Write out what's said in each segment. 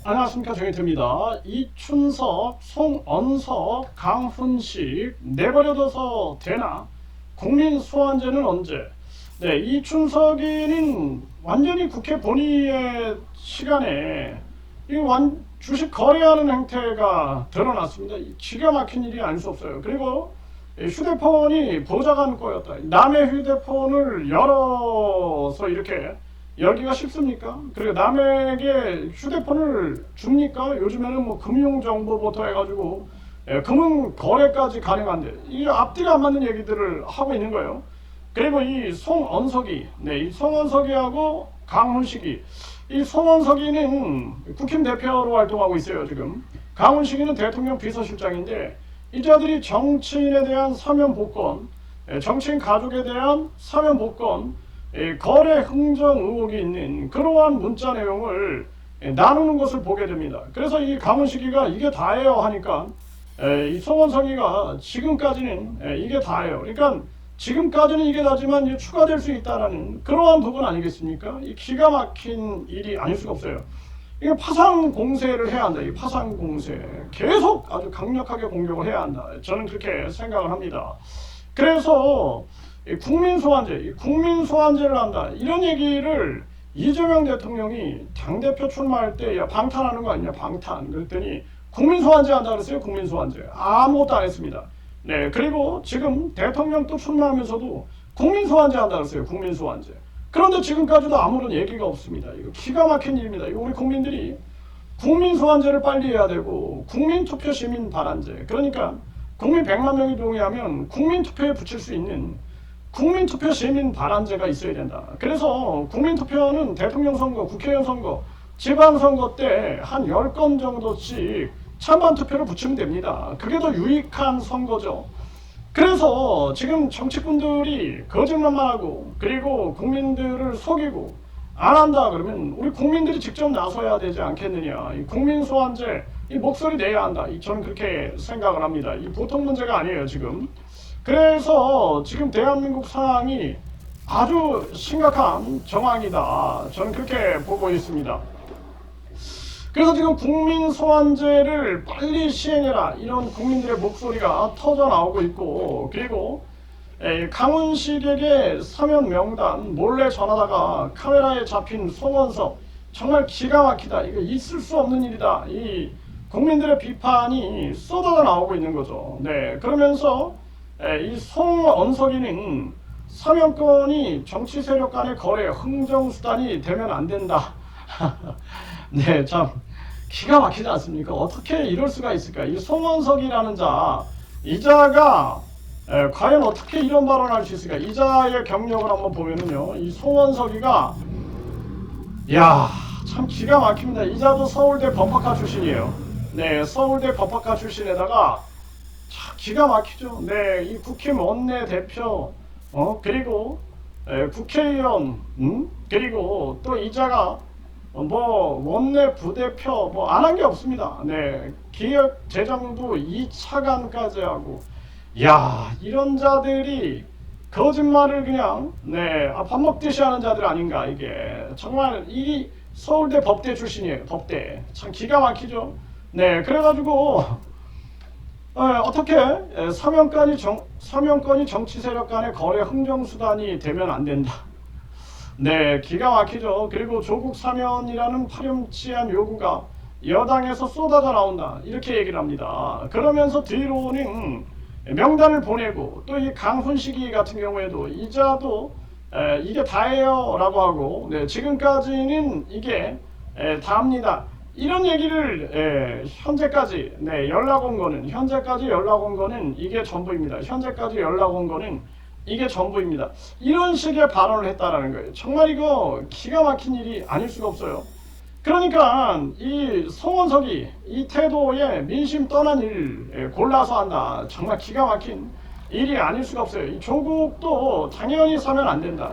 안녕하십니까, 정혜태입니다. 이춘석, 송언석, 강훈식 내버려둬서 되나? 국민 소환제는 언제? 네, 이춘석이는 완전히 국회 본의의 시간에 주식 거래하는 행태가 드러났습니다. 기가 막힌 일이 아닐 수 없어요. 그리고 휴대폰이 보좌관 거였다. 남의 휴대폰을 열어서 이렇게 열기가 쉽습니까? 그리고 남에게 휴대폰을 줍니까? 요즘에는 뭐 금융정보부터 해가지고 금융 거래까지 가능한데 이게 앞뒤가 안 맞는 얘기들을 하고 있는 거예요. 그리고 이 송언석이, 이 송언석이하고 강훈식이, 이 송언석이는 국힘 대표로 활동하고 있어요 지금. 강훈식이는 대통령 비서실장인데 이 자들이 정치인에 대한 사면 복권, 정치인 가족에 대한 사면 복권, 거래 흥정 의혹이 있는 그러한 문자 내용을 나누는 것을 보게 됩니다. 그래서 이 강훈식이가 이게 다예요 하니까 이 송원석이가 지금까지는 이게 다예요. 그러니까 지금까지는 이게 다지만 추가될 수 있다라는 그러한 부분 아니겠습니까? 이 기가 막힌 일이 아닐 수가 없어요. 이거 파상 공세를 해야 한다. 이 파상 공세 계속 아주 강력하게 공격을 해야 한다. 저는 그렇게 생각을 합니다. 그래서 국민 소환제를 한다. 이런 얘기를 이재명 대통령이 당대표 출마할 때 야, 방탄하는 거 아니냐, 방탄. 그랬더니 국민 소환제 한다 그랬어요. 국민 소환제. 아무것도 안 했습니다. 네, 그리고 지금 대통령 또 출마하면서도 국민 소환제 한다 그랬어요. 국민 소환제. 그런데 지금까지도 아무런 얘기가 없습니다. 이거 기가 막힌 일입니다. 이거 우리 국민들이 국민 소환제를 빨리 해야 되고 국민 투표 시민 반환제. 그러니까 국민 100만 명이 동의하면 국민 투표에 붙일 수 있는 국민 투표 시민 반환제가 있어야 된다. 그래서 국민 투표는 대통령 선거, 국회의원 선거, 지방 선거 때 한 10건 정도씩 찬반 투표를 붙이면 됩니다. 그게 더 유익한 선거죠. 그래서 지금 정치꾼들이 거짓말만 하고 그리고 국민들을 속이고 안 한다 그러면 우리 국민들이 직접 나서야 되지 않겠느냐. 이 국민 소환제 이 목소리 내야 한다. 저는 그렇게 생각을 합니다. 이 보통 문제가 아니에요 지금. 그래서 지금 대한민국 상황이 아주 심각한 정황이다. 저는 그렇게 보고 있습니다. 그래서 지금 국민 소환제를 빨리 시행해라 이런 국민들의 목소리가 터져 나오고 있고, 그리고 강훈식에게 사면 명단 몰래 전하다가 카메라에 잡힌 송원석 정말 기가 막히다. 이거 있을 수 없는 일이다. 이 국민들의 비판이 쏟아져 나오고 있는 거죠. 네, 그러면서 이 송언석이는 사면권이 정치 세력 간의 거래 흥정수단이 되면 안 된다. 네, 참 기가 막히지 않습니까? 어떻게 이럴 수가 있을까? 이 송원석이라는 이자가 과연 어떻게 이런 발언을 할 수 있을까? 이자의 경력을 한번 보면은요, 이 송원석이가 참 기가 막힙니다. 이자도 서울대 법학과 출신이에요. 네, 서울대 법학과 출신에다가 참 기가 막히죠. 네, 이 국힘 원내대표, 그리고 국회의원, 그리고 또 이자가 원내 부대표 안 한 게 없습니다. 네, 기획재정부 2차관까지 하고, 이런 자들이 거짓말을 그냥 밥 먹듯이 하는 자들 아닌가. 이게 정말 이 서울대 법대 출신이에요. 법대 참 기가 막히죠. 네, 그래가지고 어떻게 사면권이 정치 세력 간의 거래 흥정수단이 되면 안 된다. 네, 기가 막히죠. 그리고 조국 사면이라는 파렴치한 요구가 여당에서 쏟아져 나온다. 이렇게 얘기를 합니다. 그러면서 뒤로는 명단을 보내고 또 이 강훈식이 같은 경우에도 이자도 이게 다예요 라고 하고, 네, 지금까지는 이게 다입니다. 이런 얘기를 현재까지 연락 온 거는 이게 전부입니다. 현재까지 연락 온 거는 이게 전부입니다. 이런 식의 발언을 했다라는 거예요. 정말 이거 기가 막힌 일이 아닐 수가 없어요. 그러니까 이 송원석이 이 태도에 민심 떠난 일 골라서 한다. 정말 기가 막힌 일이 아닐 수가 없어요. 이 조국도 당연히 사면 안 된다.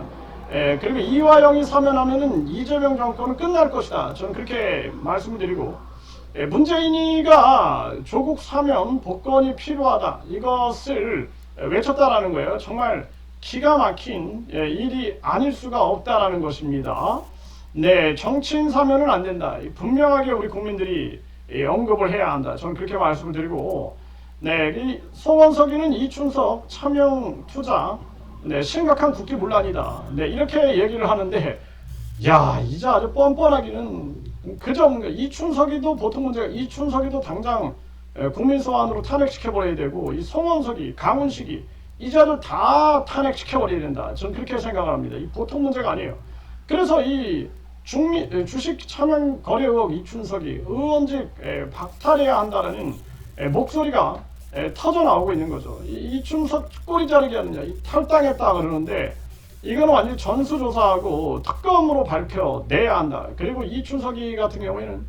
그리고 이화영이 사면하면은 이재명 정권은 끝날 것이다. 저는 그렇게 말씀드리고, 문재인이가 조국 사면 복권이 필요하다. 이것을 외쳤다라는 거예요. 정말 기가 막힌 일이 아닐 수가 없다라는 것입니다. 네, 정치인 사면은 안 된다. 분명하게 우리 국민들이 언급을 해야 한다. 저는 그렇게 말씀을 드리고, 네, 이 송원석이는 이춘석 차명 투자, 네, 심각한 국기 문란이다. 네, 이렇게 얘기를 하는데, 야, 이제 아주 뻔뻔하기는 그저 이춘석이도 보통 문제가 이춘석이도 당장 국민 소환으로 탄핵시켜버려야 되고 이 송원석이 강훈식이 이자를 다 탄핵시켜버려야 된다. 저는 그렇게 생각을 합니다. 이 보통 문제가 아니에요. 그래서 이 주식 차명 거래 의혹 이춘석이 의원직 박탈해야 한다는 목소리가 터져 나오고 있는 거죠. 이춘석 꼬리 자르기 하느냐, 탈당했다 그러는데 이거는 완전히 전수조사하고 특검으로 밝혀내야 한다. 그리고 이춘석이 같은 경우에는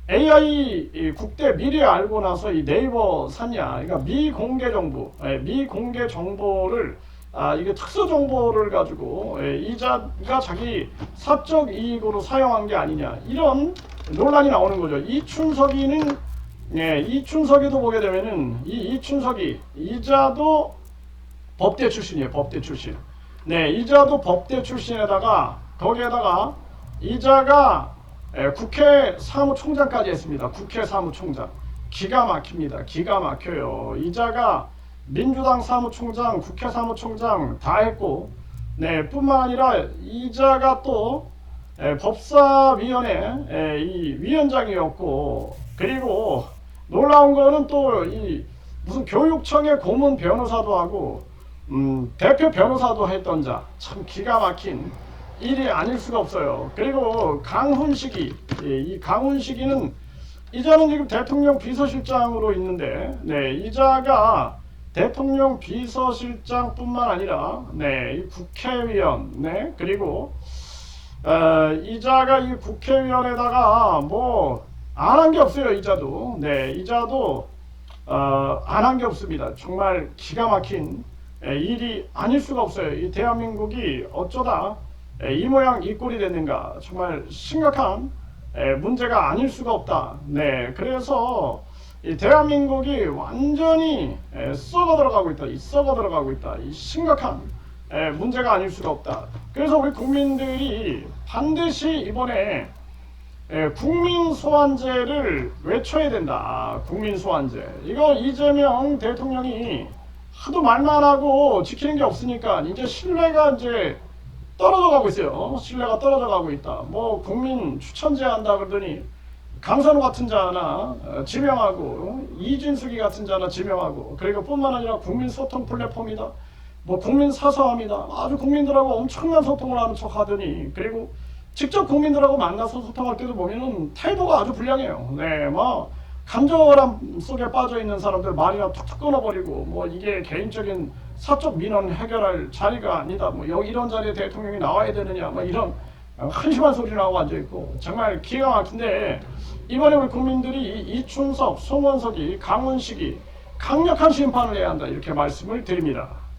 AI 국대 미래 알고 나서 이 네이버 샀냐, 그러니까 미공개 정보를 이게 특수 정보를 가지고 이자가 자기 사적 이익으로 사용한 게 아니냐, 이런 논란이 나오는 거죠. 이춘석이도 보게 되면은 이춘석이 이자도 법대 출신이에요. 법대 출신. 네, 이자도 법대 출신에다가 거기에다가 이자가 국회 사무총장까지 했습니다. 국회 사무총장. 기가 막힙니다. 기가 막혀요. 이자가 민주당 사무총장, 국회 사무총장 다 했고, 네, 뿐만 아니라 이자가 또 법사위원회 이 위원장이었고, 그리고 놀라운 거는 또 이 무슨 교육청의 고문 변호사도 하고 대표 변호사도 했던 자, 참 기가 막힌 일이 아닐 수가 없어요. 그리고 강훈식이, 이 강훈식이는 이자는 지금 대통령 비서실장으로 있는데, 네, 이자가 대통령 비서실장뿐만 아니라, 네, 이 국회의원, 네, 그리고 이자가 이 국회의원에다가 뭐 안 한 게 없어요. 이자도, 네, 이자도 안 한 게 없습니다. 정말 기가 막힌 일이 아닐 수가 없어요. 이 대한민국이 어쩌다 이 모양 이 꼴이 됐는가, 정말 심각한 문제가 아닐 수가 없다. 네, 그래서 이 대한민국이 완전히 썩어 들어가고 있다. 썩어 들어가고 있다. 이 심각한 문제가 아닐 수가 없다. 그래서 우리 국민들이 반드시 이번에 국민 소환제를 외쳐야 된다. 국민 소환제. 이거 이재명 대통령이 하도 말만 하고 지키는 게 없으니까 이제 신뢰가 이제 떨어져 가고 있어요. 신뢰가 떨어져 가고 있다. 뭐 국민 추천제 한다 그러더니 강선우 같은 자 하나 지명하고 이진숙이 같은 자 하나 지명하고, 그리고 뿐만 아니라 국민 소통 플랫폼이다. 뭐 국민 사서합니다. 아주 국민들하고 엄청난 소통을 하는 척 하더니, 그리고 직접 국민들하고 만나서 소통할 때도 보면은 태도가 아주 불량해요. 네, 뭐 감정어람 속에 빠져 있는 사람들 말이나 툭툭 끊어버리고, 뭐 이게 개인적인 사적 민원 해결할 자리가 아니다. 뭐 이런 자리에 대통령이 나와야 되느냐, 뭐 이런 한심한 소리 나오고 앉아 있고, 정말 기가 막힌데, 이번에 우리 국민들이 이춘석, 송원석이, 강훈식이 강력한 심판을 해야 한다, 이렇게 말씀을 드립니다.